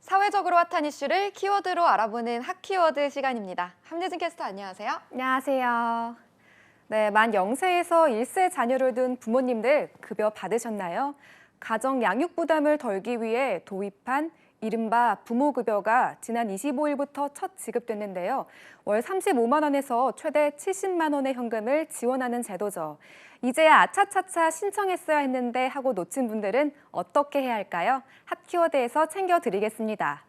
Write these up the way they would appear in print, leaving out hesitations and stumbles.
사회적으로 핫한 이슈를 키워드로 알아보는 핫키워드 시간입니다. 함예진 캐스터 안녕하세요. 안녕하세요. 네, 만 0세에서 1세 자녀를 둔 부모님들 급여 받으셨나요? 가정 양육 부담을 덜기 위해 도입한 이른바 부모급여가 지난 25일부터 첫 지급됐는데요. 월 35만 원에서 최대 70만 원의 현금을 지원하는 제도죠. 이제야 아차차차 신청했어야 했는데 하고 놓친 분들은 어떻게 해야 할까요? 핫키워드에서 챙겨드리겠습니다.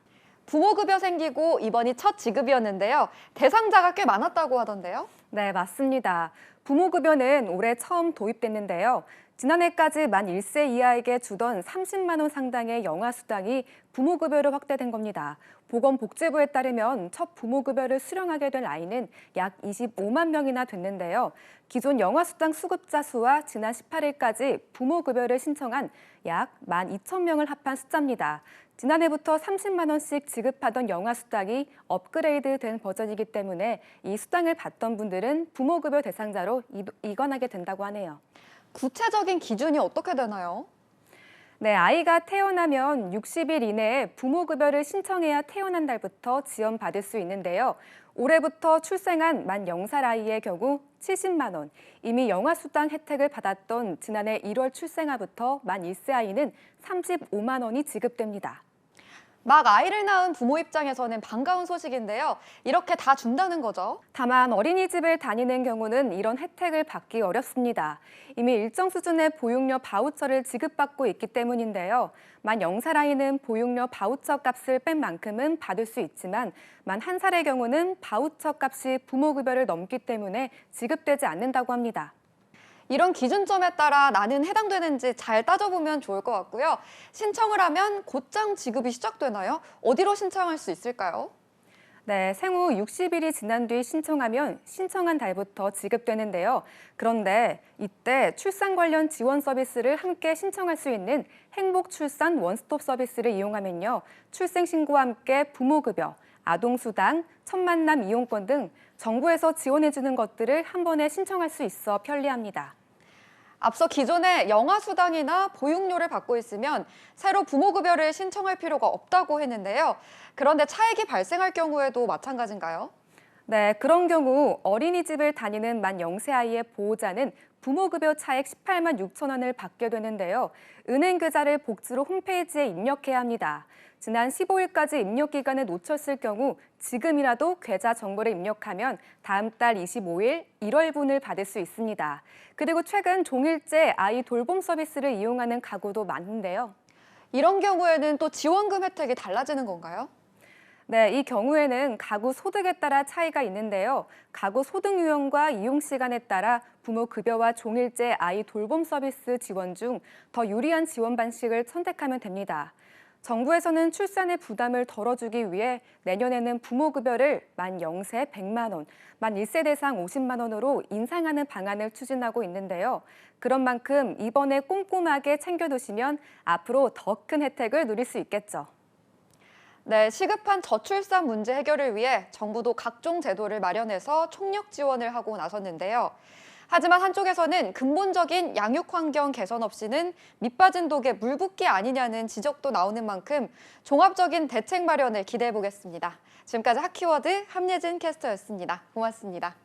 부모급여 생기고 이번이 첫 지급이었는데요. 대상자가 꽤 많았다고 하던데요. 네, 맞습니다. 부모급여는 올해 처음 도입됐는데요. 지난해까지 만 1세 이하에게 주던 30만 원 상당의 영아수당이 부모급여로 확대된 겁니다. 보건복지부에 따르면 첫 부모급여를 수령하게 될 아이는 약 25만 명이나 됐는데요. 기존 영아수당 수급자 수와 지난 18일까지 부모급여를 신청한 약 12,000명을 합한 숫자입니다. 지난해부터 30만 원씩 지급하던 영아수당이 업그레이드된 버전이기 때문에 이 수당을 받던 분들은 부모급여 대상자로 이관하게 된다고 하네요. 구체적인 기준이 어떻게 되나요? 네, 아이가 태어나면 60일 이내에 부모급여를 신청해야 태어난 달부터 지원받을 수 있는데요. 올해부터 출생한 만 0살 아이의 경우 70만 원, 이미 영아수당 혜택을 받았던 지난해 1월 출생아부터 만 1세 아이는 35만 원이 지급됩니다. 막 아이를 낳은 부모 입장에서는 반가운 소식인데요. 이렇게 다 준다는 거죠. 다만 어린이집을 다니는 경우는 이런 혜택을 받기 어렵습니다. 이미 일정 수준의 보육료 바우처를 지급받고 있기 때문인데요. 만 0살 아이는 보육료 바우처 값을 뺀 만큼은 받을 수 있지만 만 1살의 경우는 바우처 값이 부모급여를 넘기 때문에 지급되지 않는다고 합니다. 이런 기준점에 따라 나는 해당되는지 잘 따져보면 좋을 것 같고요. 신청을 하면 곧장 지급이 시작되나요? 어디로 신청할 수 있을까요? 네, 생후 60일이 지난 뒤 신청하면 신청한 달부터 지급되는데요. 그런데 이때 출산 관련 지원 서비스를 함께 신청할 수 있는 행복출산 원스톱 서비스를 이용하면요. 출생신고와 함께 부모급여, 아동수당, 첫만남 이용권 등 정부에서 지원해주는 것들을 한 번에 신청할 수 있어 편리합니다. 앞서 기존에 영아수당이나 보육료를 받고 있으면 새로 부모급여를 신청할 필요가 없다고 했는데요. 그런데 차익이 발생할 경우에도 마찬가지인가요? 네, 그런 경우 어린이집을 다니는 만 0세 아이의 보호자는 부모급여 차액 18만 6천 원을 받게 되는데요. 은행계좌를 복지로 홈페이지에 입력해야 합니다. 지난 15일까지 입력 기간을 놓쳤을 경우 지금이라도 계좌 정보를 입력하면 다음 달 25일 1월분을 받을 수 있습니다. 그리고 최근 종일제 아이 돌봄 서비스를 이용하는 가구도 많은데요. 이런 경우에는 또 지원금 혜택이 달라지는 건가요? 네, 이 경우에는 가구 소득에 따라 차이가 있는데요. 가구 소득 유형과 이용 시간에 따라 부모 급여와 종일제 아이 돌봄 서비스 지원 중 더 유리한 지원 방식을 선택하면 됩니다. 정부에서는 출산의 부담을 덜어주기 위해 내년에는 부모 급여를 만 0세 100만 원, 만 1세 대상 50만 원으로 인상하는 방안을 추진하고 있는데요. 그런 만큼 이번에 꼼꼼하게 챙겨두시면 앞으로 더 큰 혜택을 누릴 수 있겠죠. 네, 시급한 저출산 문제 해결을 위해 정부도 각종 제도를 마련해서 총력 지원을 하고 나섰는데요. 하지만 한쪽에서는 근본적인 양육 환경 개선 없이는 밑빠진 독에 물 붓기 아니냐는 지적도 나오는 만큼 종합적인 대책 마련을 기대해 보겠습니다. 지금까지 핫키워드 함예진 캐스터였습니다. 고맙습니다.